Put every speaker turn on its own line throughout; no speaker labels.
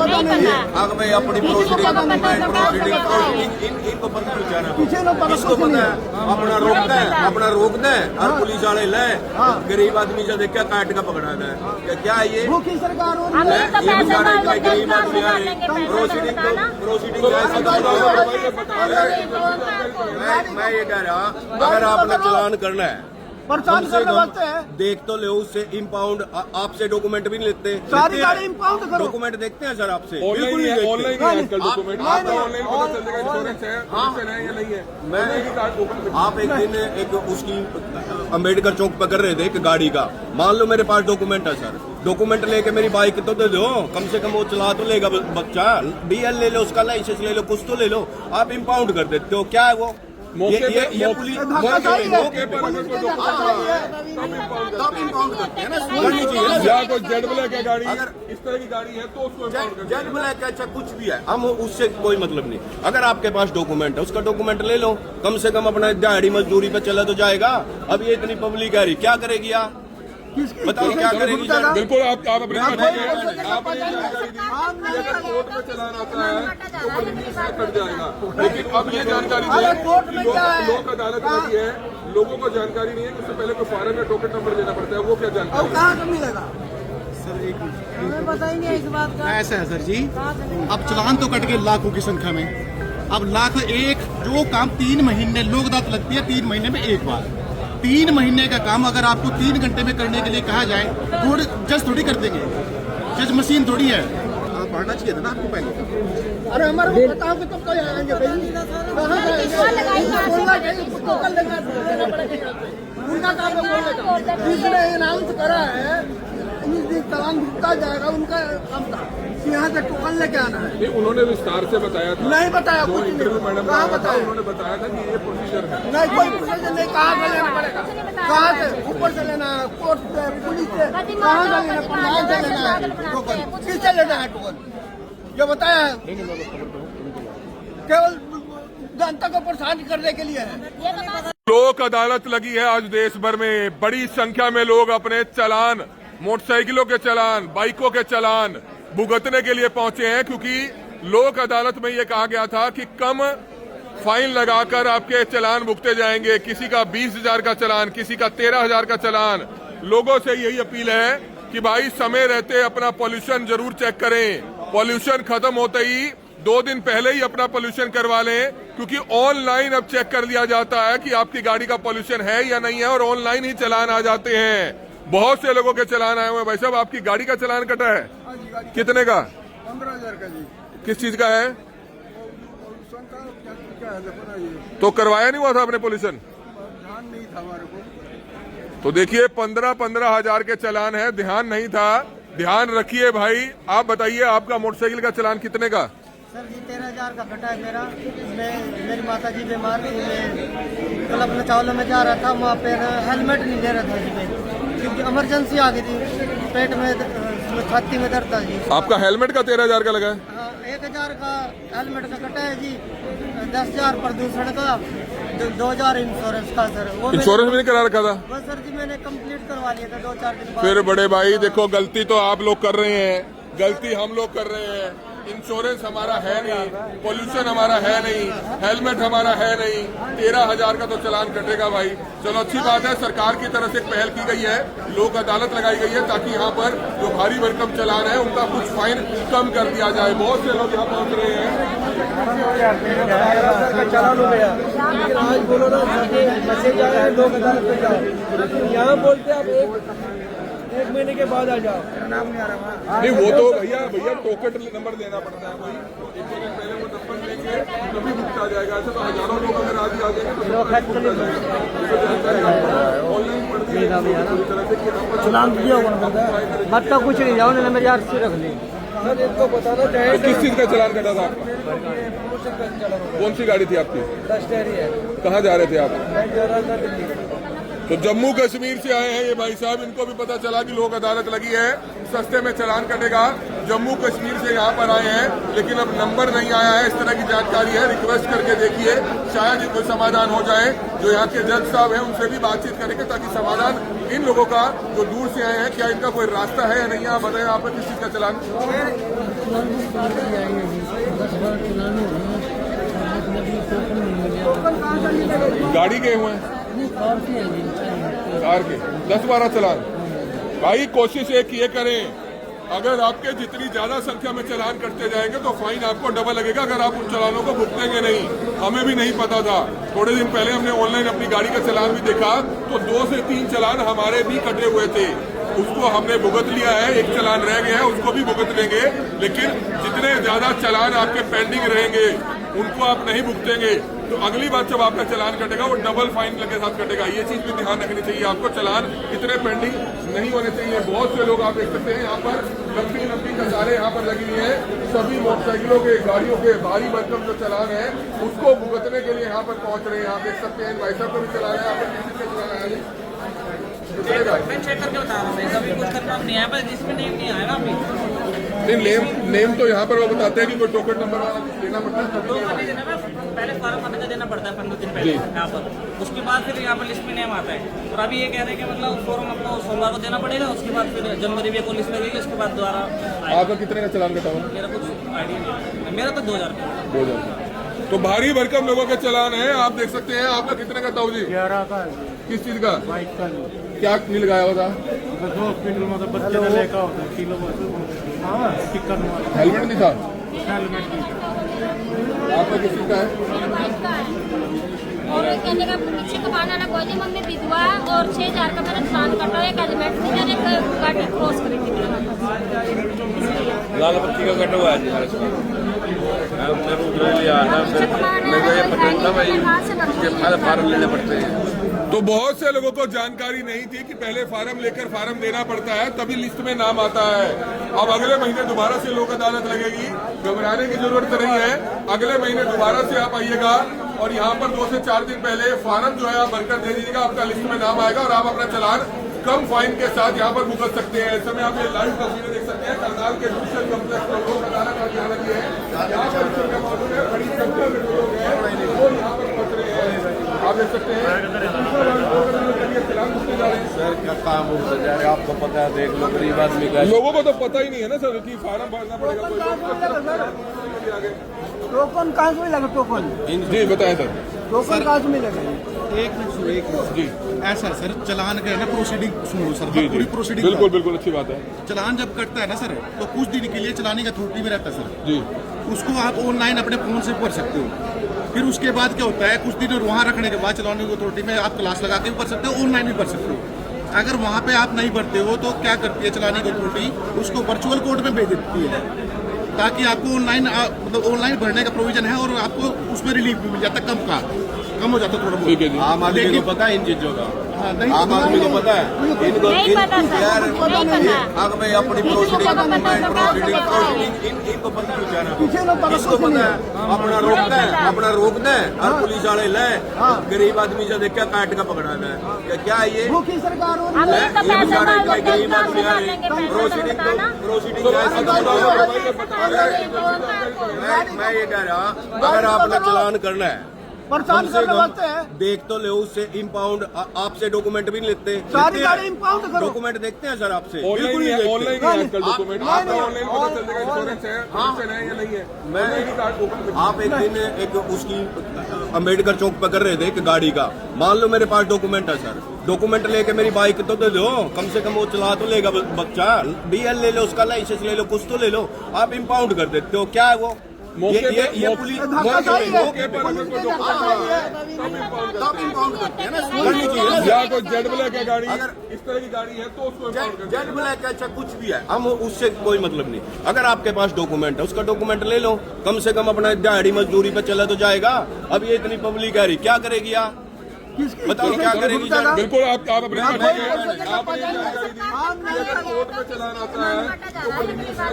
मैं अपनी प्रोसीडिंग इनको पता नहीं जाना, इसको पता है अपना रोकना है और पुलिस वाले ले गरीब आदमी जो देखा काट का पकड़ाना है। क्या है ये
सरकार
गरीब आदमी प्रोसीडिंग मैं ये कह रहा, अगर आपने चलान करना है देख तो ले, उससे इम्पाउंड आपसे डॉक्यूमेंट भी नहीं लेते,
सारी गाड़ी इम्पाउंड करो,
डॉक्यूमेंट देखते हैं सर आपसे,
ऑनलाइन है आजकल डॉक्यूमेंट, ऑनलाइन पता चल जाएगा इंश्योरेंस है या नहीं है।
मैं आप एक दिन एक उसकी अम्बेडकर चौक पर कर रहे थे एक गाड़ी का, मान लो मेरे पास डॉक्यूमेंट है सर, डॉक्यूमेंट लेके मेरी बाइक तो दे दो, कम से कम वो चला तो लेगा बच्चा, DL ले लो, उसका लाइसेंस ले लो, कुछ तो ले लो, आप इम्पाउंड कर देते हो, क्या है वो?
मौके
ये पुलिस
पर या कोई जेड ब्लैक है गाड़ी,
अगर
इस तरह की गाड़ी है तो उसको
जेड ब्लैक है, चाहे कुछ भी है, हम उससे कोई मतलब नहीं। अगर आपके पास डॉक्यूमेंट है, उसका डॉक्यूमेंट ले लो, कम से कम अपना दिहाड़ी मजदूरी पे चला तो जाएगा। अब ये इतनी पब्लिक आ रही, क्या करेगी आप बताओ, क्या करेगी?
बिल्कुल आप अपने कोर्ट में चलाना आता है तो पुलिस कट जाएगा, लेकिन अब ये जानकारी लोक अदालत में है, लोगों को जानकारी नहीं है कि उससे पहले कोई फॉरन में टोकन नंबर देना पड़ता है, वो क्या जानकारी
कहाँ से मिलेगा?
सर एक
बताएंगे इस बात का।
ऐसा है सर जी, अब चलान तो कट गए लाखों की संख्या में, अब लाख एक जो काम 3 महीने लोक अदालत लगती है 3 महीने में एक बार, 3 महीने का काम अगर आपको 3 घंटे में करने के लिए कहा जाए थोड़े जज थोड़ी कर देंगे, जज मशीन थोड़ी है, आप पढ़ना चाहिए था ना आपको पहले।
अरे हमारे को बताओ कि तुम कहाँ आएंगे भाई, उनका काम है बोलने का, जिसने अनाउंस करा है चलान भुगता जाएगा, उनका काम था यहाँ से टोकन लेके आना है।
नहीं, उन्होंने विस्तार से बताया था,
नहीं बताया कुछ
इंटरव्यू मैडम
कहाँ बताया,
उन्होंने बताया था कि ये प्रोसीजर है,
नहीं कोई प्रोसीजर नहीं, कहाँ से लेना पड़ेगा, कहाँ से ऊपर से लेना है, कोर्ट से पुलिस से, कहाँ से लेना, पंचायत से लेना है टोकन, किससे लेना है टोकन, ये बताया है, केवल जनता को परेशान करने के लिए है।
लोक अदालत लगी है आज देश भर में, बड़ी संख्या में लोग अपने चालान, मोटरसाइकिलों के चालान, बाइकों के चालान भुगतने के लिए पहुंचे हैं, क्योंकि लोक अदालत में ये कहा गया था कि कम फाइन लगाकर आपके चालान भुगते जाएंगे, किसी का 20,000 का चालान, किसी का 13,000 का चालान। लोगों से यही अपील है कि भाई समय रहते अपना पॉल्यूशन जरूर चेक करें, पॉल्यूशन खत्म होते ही 2 दिन पहले ही अपना पॉल्यूशन करवा लें, क्योंकि ऑनलाइन अब चेक कर लिया जाता है कि आपकी गाड़ी का पॉल्यूशन है या नहीं है, और ऑनलाइन ही चालान आ जाते हैं। बहुत से लोगों के चालान आए हुए हैं। भाई साहब, आपकी गाड़ी का चालान कटा है? कितने का?
15,000 का जी।
किस चीज का है? तो करवाया नहीं हुआ था आपने पॉल्यूशन?
ध्यान नहीं था हमारे को।
तो देखिए 15 हजार के चालान है, ध्यान नहीं था, ध्यान रखिए भाई। आप बताइए आपका मोटरसाइकिल का चालान कितने का?
सर जी 13,000 का कटा है मेरा। मेरी माता जी बीमार थी, मैं कल अपने चावलों में जा रहा था, वहाँ पे हेलमेट नहीं ले रहा था जी मैं, क्योंकि इमरजेंसी आ गई थी, पेट में छाती में दर्द था जी।
आपका हेलमेट का 13,000 का लगा है?
1,000 का हेलमेट का कटा है जी, 10,000 प्रदूषण का, 2,000 इंश्योरेंस का सर। वो
इंश्योरेंस भी नहीं करा रखा था?
बस सर जी मैंने कंप्लीट करवा लिया था 2-4 दिन बाद।
फिर बड़े भाई देखो, गलती तो आप लोग कर रहे हैं, गलती हम लोग कर रहे हैं। इंश्योरेंस हमारा है नहीं, पोल्यूशन हमारा है नहीं, हेलमेट हमारा है नहीं, 13,000 का तो चालान कटेगा भाई। चलो अच्छी बात है, सरकार की तरफ से एक पहल की गई है, लोक अदालत लगाई गई है, ताकि यहाँ पर जो भारी भरकम चालान है उनका कुछ फाइन कम कर दिया जाए। बहुत से लोग यहाँ पहुँच रहे हैं।
चालान हो गया, आज बोलो ना मैसेज आया है लोक अदालत में जाओ, यहाँ बोलते आप 1 महीने के बाद आ जाओ, नाम नहीं आ रहा।
नहीं वो तो भैया टोकन नंबर देना पड़ता है कोई, 1 महीने पहले वो नंबर लेके तभी भुगता जाएगा। ऐसे तो हजारों लोग अगर आज आ जाएंगे तो ऑनलाइन पड़ती है
चलान दिया होगा मत तो कुछ नहीं, जाओ ना मेरी आरसी रख ली।
सर इनको बताना चाहिए।
तो किस चीज का चालान कटा था आपका? कौन सी गाड़ी थी आपकी?
दस्तेरी है।
कहाँ जा रहे थे आप?
मैं जा रहा था दिल्ली।
तो जम्मू कश्मीर से आए हैं ये भाई साहब, इनको भी पता चला कि लोक अदालत लगी है, सस्ते में चालान कटेगा। जम्मू कश्मीर से यहाँ पर आए हैं, लेकिन अब नंबर नहीं आया है, इस तरह की जानकारी है। रिक्वेस्ट करके देखिए, शायद ही कोई समाधान हो जाए। जो यहाँ के जज साहब हैं उनसे भी बातचीत करेंगे, ताकि समाधान इन लोगों का जो दूर से आए हैं, क्या इनका कोई रास्ता है या नहीं है। आप बताएं, आपका किस चीज का चालान?
चलान बुक करके आएंगे जी 10-12 चलान हो रहे हैं टोकन नहीं मिले
गाड़ी के हुए हैं
नहीं कार से है जी
कार के 10-12 चलान। भाई कोशिश एक ये करें, अगर आपके जितनी ज्यादा संख्या में चलान कटते जाएंगे तो फाइन आपको डबल लगेगा अगर आप उन चलानों को भुगतेंगे नहीं। हमें भी नहीं पता था, थोड़े दिन पहले हमने ऑनलाइन अपनी गाड़ी का चलान भी देखा तो 2 से 3 चलान हमारे भी कटे हुए थे, उसको हमने भुगत लिया है, एक चलान रह गया है उसको भी भुगत लेंगे। लेकिन जितने ज्यादा चलान आपके पेंडिंग रहेंगे उनको आप नहीं भुगतेंगे तो अगली बार जब आपका चलान कटेगा वो डबल फाइन के साथ कटेगा। ये चीज भी ध्यान रखनी चाहिए आपको, चलान इतने पेंडिंग नहीं होने चाहिए। बहुत से लोग आप देख सकते हैं यहाँ पर लंबी कतारें यहाँ पर लगी हुई है, सभी मोटरसाइकिलों के गाड़ियों के भारी भरकम जो चलान है उसको भुगतने के लिए यहाँ पर पहुंच रहे हैं। आप देख सकते हैं भाई साहब को भी चलाना है, यहाँ पर किसी से चलाना है
मैं चेक करके बता रहा हूँ, मैं अभी कुछ करना नहीं आया, पर जिसमें नहीं आया ना अभी
नेम तो यहाँ पर वो बताते हैं कि कोई टोकन नंबर देना पड़ता है,
तो देना है, पहले फॉर्म हमें देना पड़ता है 15 दिन पहले यहाँ पर, उसके बाद फिर यहाँ पर लिस्ट में नेम आता है। और अभी ये कह रहे हैं कि मतलब फॉर्म आपको सोमवार को देना पड़ेगा, उसके बाद फिर जनवरी में को लिस्ट लगेगी, उसके बाद दोबारा
आपका कितने का चलान कटा हुआ?
मेरा कुछ आइडिया नहीं है, मेरा तो 2000
तो भारी भरकम लोगों के चलान है। आप देख सकते हैं, आपका कितने का ताऊ जी?
11 का
किस चीज का?
बाइक का
क्या नहीं लगाया हुआ था?
2 किलो मतलब बच्चे ने लेकर होता है किलो टिक्कर
हेलमेट नहीं था?
हेलमेट
आपका किस चीज का है?
और कहने का पीछे का बहाना ना कोई मम्मी विधवा और 6000 का मेरा चलान कटा एक हेलमेट थी, मैंने गाड़ी क्रॉस करी थी
लाल बत्ती का कटा हुआ है जी मेरे साथ। मैं उधर लिया था, मेरे ये पता था भाई इसके फार्म लेने पड़ते हैं।
तो बहुत से लोगों को जानकारी नहीं थी कि पहले फार्म लेकर फार्म देना पड़ता है तभी लिस्ट में नाम आता है। अब अगले महीने दोबारा से लोक अदालत लगेगी, घबराने की जरूरत नहीं है। अगले महीने दोबारा से आप आइएगा और यहाँ पर 2 से 4 दिन पहले फार्म जो है आप भरकर दे दीजिएगा, आपका लिस्ट में नाम आएगा और आप अपना चलान कम फाइन के साथ यहाँ पर भुगत सकते हैं। इस समय आप ये लाइव तस्वीरें देख सकते हैं करनाल के जुडिशियल कॉम्प्लेक्स में लोक अदालत आने लगी है। यहाँ पर संख्या मौजूद है, बड़ी संख्या में लोग हैं वो यहाँ पर पहुंच रहे हैं। आप देख सकते हैं
सर क्या काम हो जा रहा है आपको पता है, देख लो गरीब आदमी का।
लोगों को तो पता ही नहीं है ना सर कि फार्म भरना पड़ेगा।
टोकन कहाँ से मिलेगा? टोकन
जी बताएं सर।
टोकन कहाँ से मिलेगा?
एक मिनट
जी
ऐसा सर, चलान का है ना प्रोसीडिंग सुनो सर,
जी
पूरी
जी
प्रोसीडिंग
बिल्कुल बिल्कुल अच्छी बात है।
चलान जब कटता है ना सर तो कुछ दिन के लिए चलाने का अथॉरिटी में रहता है सर,
जी
उसको आप ऑनलाइन अपने फोन से भर सकते हो। फिर उसके बाद क्या होता है, कुछ दिन वहाँ रखने के बाद चलाने की अथॉरिटी में आप क्लास लगा के भी भर सकते हो, ऑनलाइन भी भर सकते हो। अगर वहाँ पे आप नहीं भरते हो तो क्या करती है चलाने की अथॉरिटी, उसको वर्चुअल कोर्ट में भेज देती है ताकि आपको ऑनलाइन मतलब ऑनलाइन भरने का प्रोविजन है और आपको उसमें रिलीफ भी मिल जाता है, कम हो जाता है थोड़ा
ठीक है जी।
आम आदमी को पता है इन चीजों का,
हाँ, नहीं
आम आदमी को पता है इनको
नहीं पता सर,
यार
नहीं पता।
अगर मैं अपनी प्रोसीडिंग इनको पता है बेचारा, इसको पता है अपना रोकता है और पुलिस वाले ले गरीब आदमी जो देख क्या काट का पकड़ाना है क्या ये
भूखी सरकार हो रही
हम
है।
ये तो पैसे
बेचारे
मांग
का गरीब
लेंगे,
आदमी
पैसे मांग लेंगे,
प्रोसीडिंग मैं ये कह रहा अगर आपने चलान करना है
परेशान
कम से
करने
कम
वास्ते है।
देख तो ले उससे इम्पाउंड आपसे डॉक्यूमेंट भी नहीं लेते,
सारी गाड़ी इम्पाउंड करो।
डॉक्यूमेंट देखते हैं सर आपसे,
ऑनलाइन
बिल्कुल
ही
नहीं
है,
देखते।
ऑनलाइन ही है आजकल डॉक्यूमेंट।
नहीं,
आपका
नहीं,
ऑनलाइन पता चल जाएगा इंश्योरेंस है, पेंशन है या नहीं है।
मैं आप एक दिन एक उसकी अम्बेडकर चौक पर कर रहे थे एक गाड़ी का, मान लो मेरे पास डॉक्यूमेंट है सर, डॉक्यूमेंट लेके मेरी बाइक तो दे दो, कम से कम वो चला तो लेगा बच्चा, DL ले लो, उसका लाइसेंस ले लो, कुछ तो ले लो, आप इम्पाउंड कर देते हो, क्या है वो?
मौके पे
ये पुलिस
धक्काशाही है।
मौके पर अगर कोई
तब इम्पाउंड करते हैं ना, करनी चाहिए ना।
या कोई जेड ब्लैक है गाड़ी,
अगर
इस तरह की गाड़ी है तो उसको impound करते हैं।
जेड ब्लैक अच्छा कुछ भी है, हम उससे कोई मतलब नहीं। अगर आपके पास डॉक्यूमेंट है उसका डॉक्यूमेंट ले लो, कम से कम अपना दिहाड़ी मजदूरी पे चला तो जाएगा। अब ये इतनी पब्लिक आ रही, क्या करेगी यार? बताओ क्या करेगी सर?
बिल्कुल आप अपने
हाँ,
आपने
कोई
जानकारी दी कि अगर कोर्ट में चलान आता है तो कोई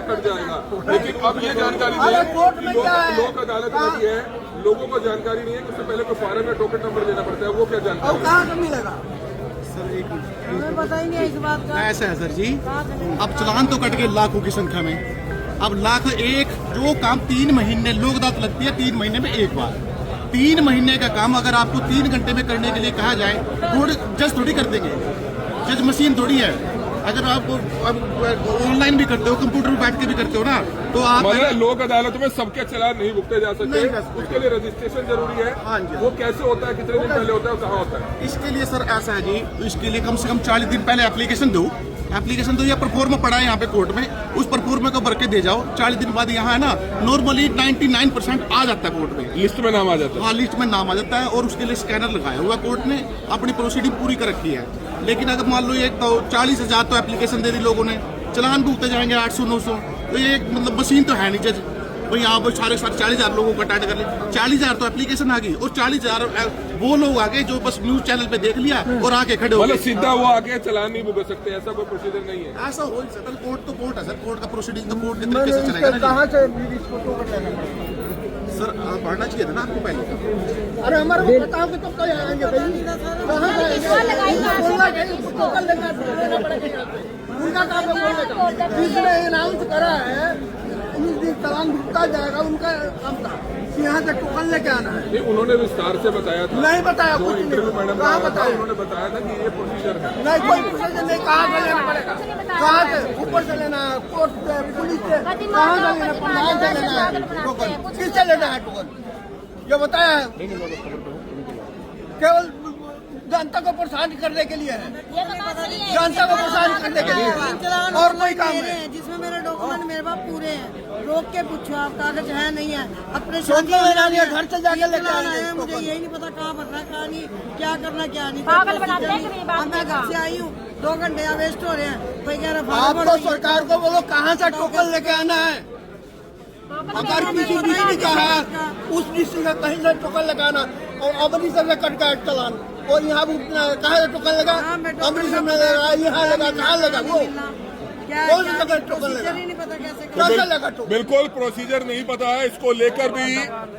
कट जाएगा, लेकिन अब ये जानकारी
अरे कोर्ट में
दी
क्या है?
लोक अदालत लगी है, लोगों को जानकारी नहीं है कि उससे पहले कोई फार्म या टोकन नंबर देना पड़ता है, वो क्या
अब
जानकारी है?
कहाँ से मिलेगा?
सर एक मिनट
हमें बताएंगे इस बात का।
ऐसा है सर जी, अब चलान तो कट गए लाखों की संख्या में, अब लाख एक जो काम 3 महीने लोक अदालत लगती है 3 महीने में एक बार, 3 महीने का काम अगर आपको 3 घंटे में करने के लिए कहा जाए, जज थोड़ी कर देंगे, जज मशीन थोड़ी है, अगर आप ऑनलाइन भी करते हो, कंप्यूटर में बैठ के भी करते हो ना, तो आप
मतलब लोक अदालतों में सबके चालान नहीं भुगते जा सकते,
नहीं जा सकते।
उसके लिए रजिस्ट्रेशन जरूरी है।
हाँ जी।
वो कैसे होता है, कितने दिन पहले होता है, कहाँ होता है?
इसके लिए सर ऐसा है जी, इसके लिए कम से कम 40 दिन पहले एप्लीकेशन दो या परफॉर्मा पड़ा है यहाँ पे कोर्ट में, उस परफॉर्मा को भर के दे जाओ। 40 दिन बाद यहाँ है ना नॉर्मली 99% आ जाता है कोर्ट में,
लिस्ट में नाम आ जाता है।
हाँ लिस्ट में नाम आ जाता है, और उसके लिए स्कैनर लगाया हुआ कोर्ट ने, अपनी प्रोसीडिंग पूरी कर रखी है। लेकिन अगर मान लो एक तो 40,000 तो एप्लीकेशन दे दी लोगों ने, चलान भुगते जाएंगे 800-900, तो ये एक मतलब मशीन तो है नहीं जज भाई यहाँ पर सारे 40,000 लोगों को अटेंड कर ले। 40,000 तो एप्लीकेशन आ गई, और 40,000 वो लोग आगे जो बस न्यूज चैनल पे देख लिया और आके खड़े हो
मतलब
गए।
सीधा वो आके चालान नहीं भुगत सकते, ऐसा कोई प्रोसीजर नहीं है।
ऐसा हो नहीं सकता, कोर्ट तो कोर्ट है सर, कोर्ट का प्रोसीडिंग तो कोर्ट के तरीके से चलेगा ना
कहाँ से इसको तो बताना पड़ेगा?
जी। सर आप पढ़ना चाहिए था ना आपको पहले।
अरे हमारे को बताओ कि तुम कहाँ आएंगे भाई? कहाँ उनका काम है बोलने का। जिसने अनाउंस करा है 19 दिन चालान भुगता जाएगा, उनका काम था कि यहाँ से टोकन लेके आना है।
नहीं, उन्होंने विस्तार से बताया था।
नहीं बताया
जो
कुछ
इंटरव्यू
नहीं।
मैडम
कहाँ
ने
बताया?
उन्होंने बताया था कि ये प्रोसीजर है।
नहीं कोई प्रोसीजर नहीं, कहाँ से लेना पड़ेगा? कहाँ से ऊपर से लेना है, कोर्ट से, पुलिस से, कहाँ से लेना पंचायत से लेना है टोकन? किससे लेना है टोकन? ये बताया है केवल जनता को परेशान करने के लिए है,
ये तो बात सही है।
जनता को परेशान करने के लिए है, और कोई काम है?
जिसमें मेरे डॉक्यूमेंट मेरे पास पूरे हैं, रोक के पूछो आप कागज है नहीं है, अपने
टोकन लेना नहीं है, घर से जाके लेके
चलाना
आएंगे
है, मुझे
टोकन।
यही नहीं पता कहाँ भरना है कहाँ नहीं, क्या करना क्या नहीं।
पागल बनाते हैं गरीब
अब
आदमी
मैं
का।
घर से आई हूँ, 2 घंटे यहाँ वेस्ट हो रहे हैं, कोई कह रहा
आप तो सरकार को बोलो कहाँ से टोकन लेके आना है। अगर किसी डिस्ट्रिक्ट का है, उस डिस्ट्रिक्ट का कहीं से टोकन लगाना, और अमृतसर में कट गया चालान, और यहाँ कहाँ से टोकन लगा? अमृतसर में लगा, यहाँ लगा, कहाँ लगा? वो कौन सी जगह टोकन लगा?
नहीं पता कैसे
कैसे लगा टोकन?
बिल्कुल प्रोसीजर नहीं पता है, इसको लेकर भी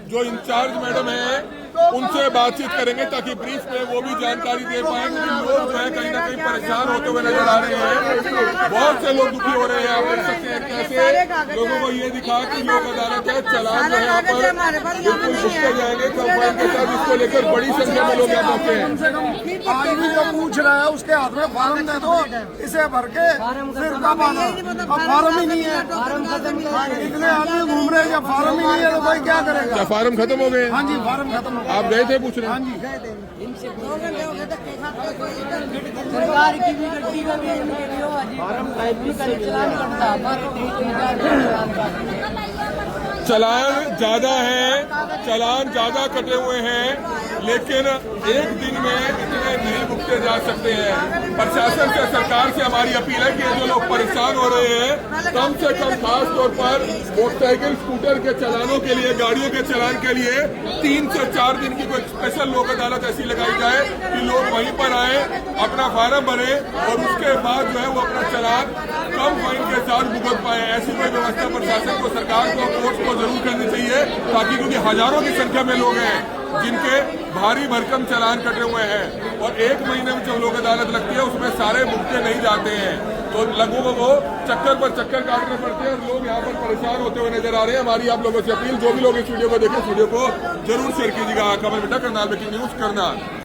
जो इंचार्ज मैडम है उनसे बातचीत करेंगे ताकि ब्रीफ में वो भी जानकारी दे पाएंगे कि लोग जो है कहीं ना कहीं परेशान होते हुए नजर आ रहे हैं। बहुत से लोग दुखी हो रहे हैं, आप देख सकते हैं कैसे लोगों को ये दिखा कि लोक अदालत है, चालान जो है यहाँ पर बिल्कुल भुगते जाएंगे कंफर्म के साथ, इसको लेकर बड़ी संख्या में लोग यहाँ पहुंचे हैं।
आदमी जो पूछ रहा है उसके हाथ में फार्म दे दो, इसे भर के फिर कब आना? अब फार्म ही नहीं है, इतने आदमी घूम रहे हैं, जब फार्म ही नहीं है तो कोई क्या करेगा?
क्या फार्म खत्म हो गए?
हाँ जी, फार्म खत्म हो गया।
आप गए थे पूछने?
हाँ जी।
2 घंटे हो गए धक्के खाते सरकार की भी गड्डी का भी फार्म टाइप भी करे चलान कटता
चालान ज्यादा है, चालान ज्यादा कटे हुए हैं, लेकिन एक दिन में इतने नहीं भुगते जा सकते हैं। प्रशासन से, सरकार से हमारी अपील है कि जो लोग परेशान हो रहे हैं, कम से कम खास तौर पर मोटरसाइकिल स्कूटर के चालानों के लिए, गाड़ियों के चालान के लिए 3 से 4 दिन की कोई स्पेशल लोक अदालत ऐसी लगाई जाए कि लोग वहीं पर आए, अपना फार्म भरे और उसके बाद जो है वो अपना चालान कम फाइन के साथ भुगत पाए। ऐसी कोई व्यवस्था प्रशासन को, सरकार को, कोर्ट को जरूर करनी चाहिए, ताकि क्योंकि हजारों की संख्या में लोग हैं जिनके भारी भरकम चालान कटे हुए हैं, और 1 महीने में जो लोक अदालत लगती है उसमें सारे भुगते नहीं जाते हैं, तो लोगों को चक्कर पर चक्कर काटने पड़ते हैं और लोग यहाँ पर परेशान होते हुए नजर आ रहे हैं। हमारी आप लोगों से अपील, जो भी लोग इस वीडियो को देखें, इस वीडियो को जरूर शेयर कीजिएगा। कमल बेटा, करनाल ब्रेकिंग न्यूज करनाल।